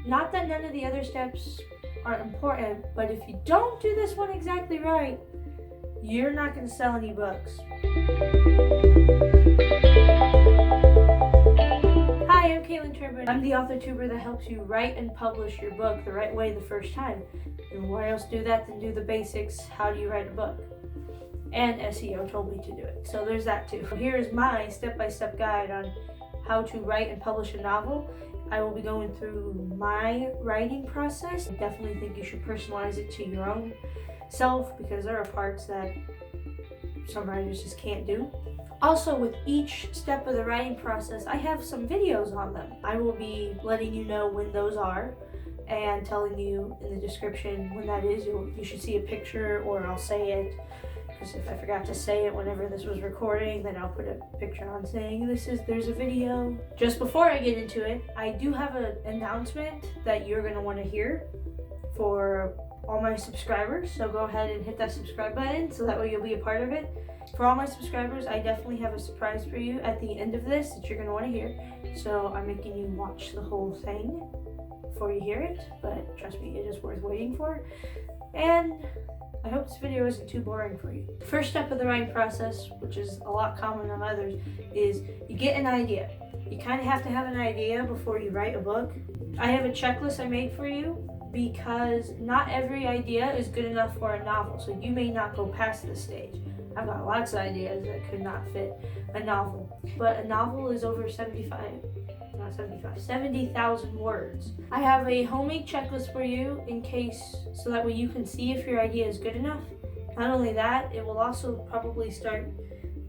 Not that none of the other steps aren't important, but if you don't do this one exactly right, you're not going to sell any books. Hi, I'm Kaitlyn Turnboo. I'm the author tuber that helps you write and publish your book the right way the first time. And why else do that than do the basics? How do you write a book? And SEO told me to do it. So there's that too. Here is my step-by-step guide on how to write and publish a novel. I will be going through my writing process. I definitely think you should personalize it to your own self because there are parts that some writers just can't do. Also, with each step of the writing process, I have some videos on them. I will be letting you know when those are and telling you in the description when that is. You should see a picture, or I'll say it, because if I forgot to say it whenever this was recording, then I'll put a picture on saying there's a video. Just before I get into it, I do have an announcement that you're going to want to hear for all my subscribers, so go ahead and hit that subscribe button so that way you'll be a part of it. For all my subscribers, I definitely have a surprise for you at the end of this that you're going to want to hear, so I'm making you watch the whole thing before you hear it, but trust me, it is worth waiting for. And I hope this video isn't too boring for you. First step of the writing process, which is a lot common on others, is you get an idea. You kind of have to have an idea before you write a book. I have a checklist I made for you because not every idea is good enough for a novel, so you may not go past this stage. I've got lots of ideas that could not fit a novel, but a novel is over 70,000 words. I have a homemade checklist for you in case, so that way you can see if your idea is good enough. Not only that, it will also probably start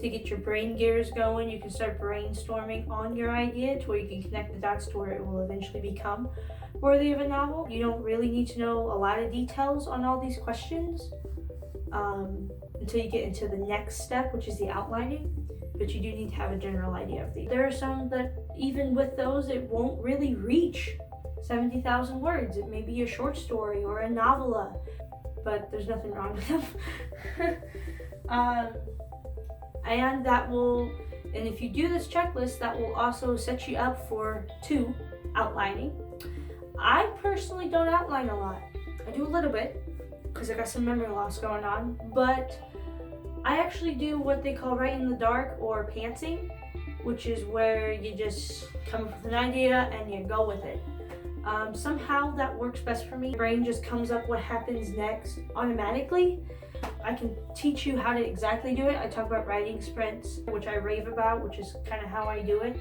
to get your brain gears going. You can start brainstorming on your idea to where you can connect the dots to where it will eventually become worthy of a novel. You don't really need to know a lot of details on all these questions until you get into the next step, which is the outlining. But you do need to have a general idea of these. There are some that even with those, it won't really reach 70,000 words. It may be a short story or a novella, but there's nothing wrong with them. And if you do this checklist, that will also set you up for outlining. I personally don't outline a lot. I do a little bit because I got some memory loss going on, but I actually do what they call write in the dark or pantsing, which is where you just come up with an idea and you go with it. Somehow that works best for me. My brain just comes up what happens next automatically. I can teach you how to exactly do it. I talk about writing sprints, which I rave about, which is kind of how I do it.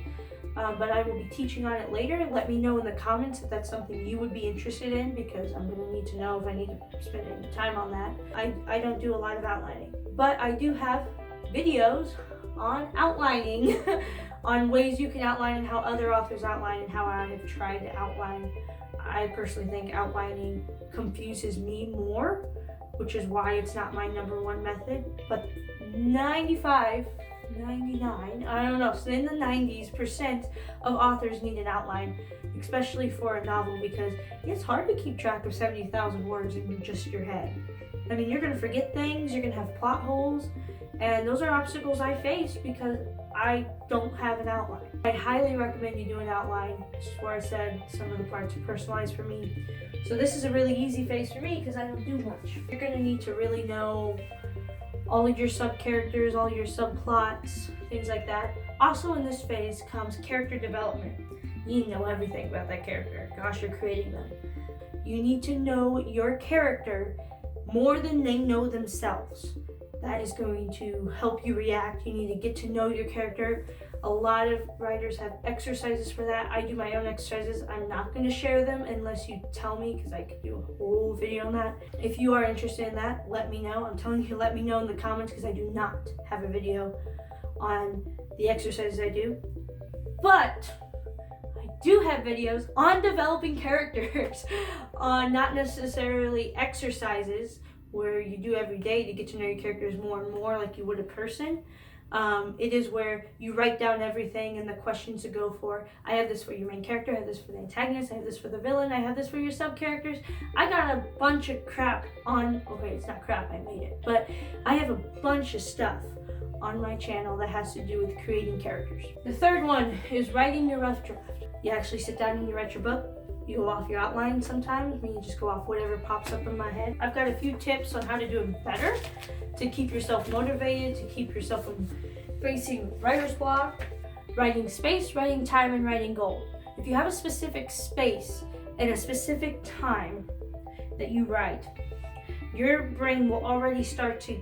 But I will be teaching on it later. Let me know in the comments if that's something you would be interested in, because I'm going to need to know if I need to spend any time on that. I don't do a lot of outlining, but I do have videos on outlining, on ways you can outline and how other authors outline and how I have tried to outline. I personally think outlining confuses me more, which is why it's not my number one method, but 99, I don't know, so in the 90% of authors need an outline, especially for a novel, because it's hard to keep track of 70,000 words in just your head. I mean, you're going to forget things, you're going to have plot holes, and those are obstacles I face because I don't have an outline. I highly recommend you do an outline. This is where I said some of the parts are personalized for me. So this is a really easy phase for me because I don't do much. You're going to need to really know all of your sub-characters, all your subplots, things like that. Also in this phase comes character development. You need to know everything about that character. Gosh, you're creating them. You need to know your character more than they know themselves. That is going to help you react. You need to get to know your character. A lot of writers have exercises for that. I do my own exercises. I'm not going to share them unless you tell me, because I could do a whole video on that. If you are interested in that, let me know. I'm telling you, let me know in the comments, because I do not have a video on the exercises I do. But I do have videos on developing characters, on not necessarily exercises where you do every day to get to know your characters more and more like you would a person. It is where you write down everything and the questions to go for. I have this for your main character, I have this for the antagonist, I have this for the villain, I have this for your sub-characters. I got a bunch of crap on, okay, it's not crap, I made it, but I have a bunch of stuff on my channel that has to do with creating characters. The third one is writing your rough draft. You actually sit down and you write your book. you go off your outline sometimes. Me, just go off whatever pops up in my head. I've got a few tips on how to do it better, to keep yourself motivated, to keep yourself from facing writer's block. Writing space, writing time, and writing goal. If you have a specific space and a specific time that you write, your brain will already start to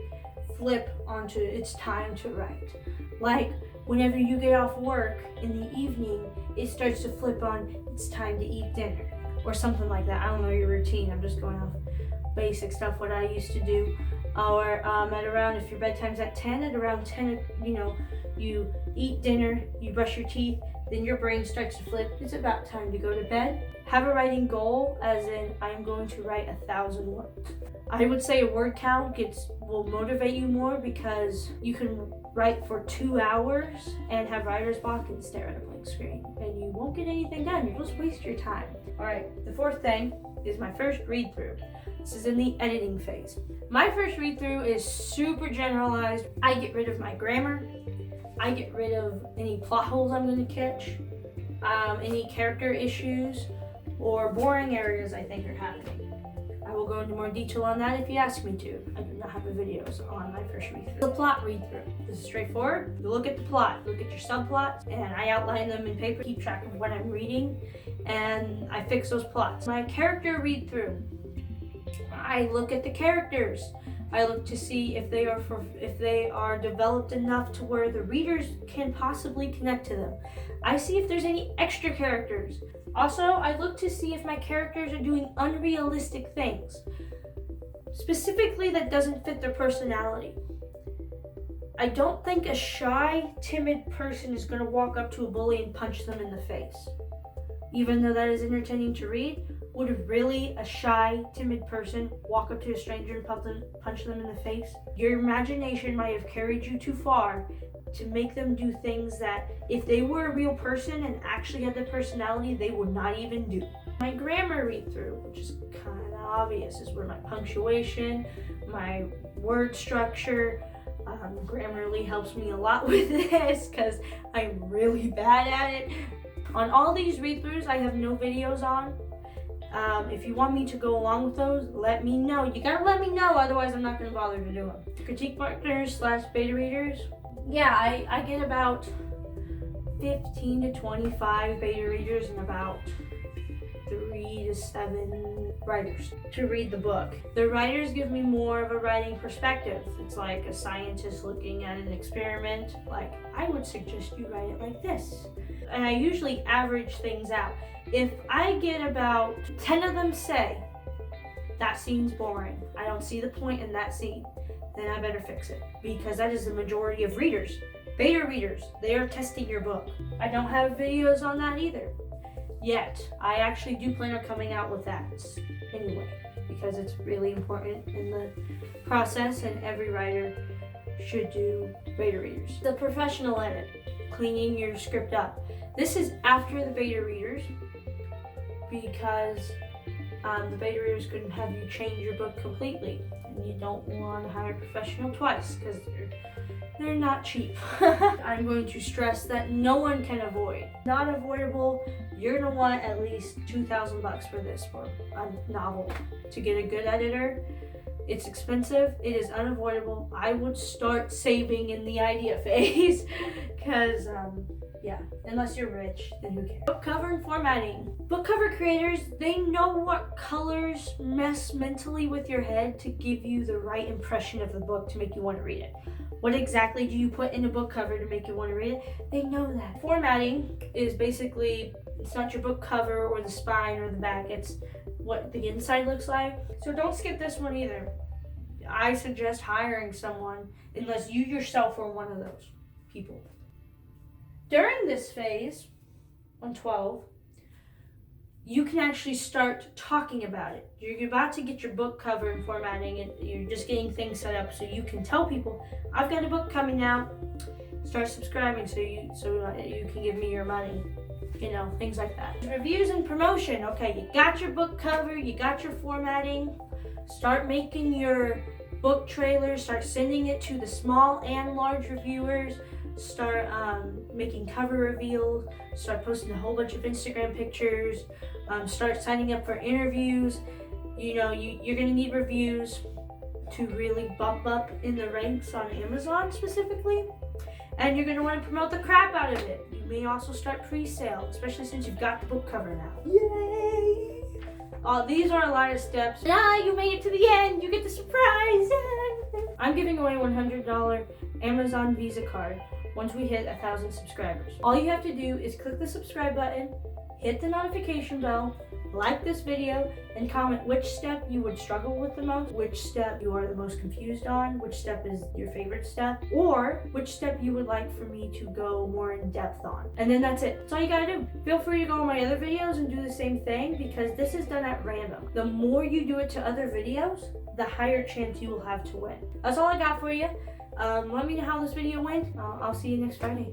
flip onto it's time to write. Like whenever you get off work in the evening, it starts to flip on it's time to eat dinner or something like that. I don't know your routine. I'm just going off basic stuff, what I used to do. Or at around, if your bedtime's at 10, at around 10, you eat dinner, you brush your teeth, then your brain starts to flip. It's about time to go to bed. Have a writing goal, as in I'm going to write 1,000 words. I would say a word count will motivate you more, because you can write for 2 hours and have writer's block and stare at a blank screen, and you won't get anything done. You'll just waste your time. All right, the fourth thing is my first read through. This is in the editing phase. My first read through is super generalized. I get rid of my grammar. I get rid of any plot holes I'm going to catch, any character issues, or boring areas I think are happening. I will go into more detail on that if you ask me to. I do not have the videos on my first read through. The plot read through. This is straightforward. You look at the plot, look at your subplots, and I outline them in paper, keep track of what I'm reading, and I fix those plots. My character read through. I look at the characters. I look to see if they are developed enough to where the readers can possibly connect to them. I see if there's any extra characters. Also, I look to see if my characters are doing unrealistic things, specifically that doesn't fit their personality. I don't think a shy, timid person is going to walk up to a bully and punch them in the face. Even though that is entertaining to read, would really a shy, timid person walk up to a stranger and punch them in the face? Your imagination might have carried you too far to make them do things that, if they were a real person and actually had the personality, they would not even do. My grammar read through, which is kind of obvious, is where my punctuation, my word structure, Grammarly helps me a lot with this because I'm really bad at it. On all these read throughs, I have no videos on. If you want me to go along with those, let me know. You gotta let me know, otherwise I'm not gonna bother to do them. Critique partners / beta readers. Yeah, I get about 15 to 25 beta readers and about 3 to 7 writers to read the book. The writers give me more of a writing perspective. It's like a scientist looking at an experiment. Like, I would suggest you write it like this. And I usually average things out. If I get about 10 of them say, that scene's boring, I don't see the point in that scene, then I better fix it. Because that is the majority of readers. Beta readers, they are testing your book. I don't have videos on that either. Yet. I actually do plan on coming out with that anyway, because it's really important in the process and every writer should do beta readers. The professional edit, cleaning your script up. This is after the beta readers, because the beta readers couldn't have you change your book completely, and you don't want to hire a professional twice because they're not cheap. I'm going to stress that no one can avoid. Not avoidable. You're gonna want at least $2,000 for this, for a novel. To get a good editor, it's expensive, it is unavoidable. I would start saving in the idea phase, because yeah, unless you're rich, then who cares? Book cover and formatting. Book cover creators, they know what colors mess mentally with your head to give you the right impression of the book to make you want to read it. What exactly do you put in a book cover to make you want to read it? They know that. Formatting is basically, it's not your book cover or the spine or the back, it's what the inside looks like. So don't skip this one either. I suggest hiring someone unless you yourself are one of those people. During this phase, on 12, you can actually start talking about it. You're about to get your book cover and formatting, and you're just getting things set up so you can tell people, I've got a book coming out. Start subscribing so you can give me your money. You know, things like that. Reviews and promotion. Okay, you got your book cover, you got your formatting. Start making your book trailers, start sending it to the small and large reviewers. Start making cover reveals, start posting a whole bunch of Instagram pictures, Start signing up for interviews. You know, you're gonna need reviews to really bump up in the ranks on Amazon specifically. And you're gonna wanna promote the crap out of it. You may also start pre-sale, especially since you've got the book cover now. Yay! These are a lot of steps. You made it to the end. You get the surprise. I'm giving away a $100 Amazon Visa card once we hit 1,000 subscribers. All you have to do is click the subscribe button, hit the notification bell, like this video, and comment which step you would struggle with the most, which step you are the most confused on, which step is your favorite step, or which step you would like for me to go more in depth on. And then that's it. That's all you gotta do. Feel free to go on my other videos and do the same thing, because this is done at random. The more you do it to other videos, the higher chance you will have to win. That's all I got for you. Let me know how this video went. I'll see you next Friday.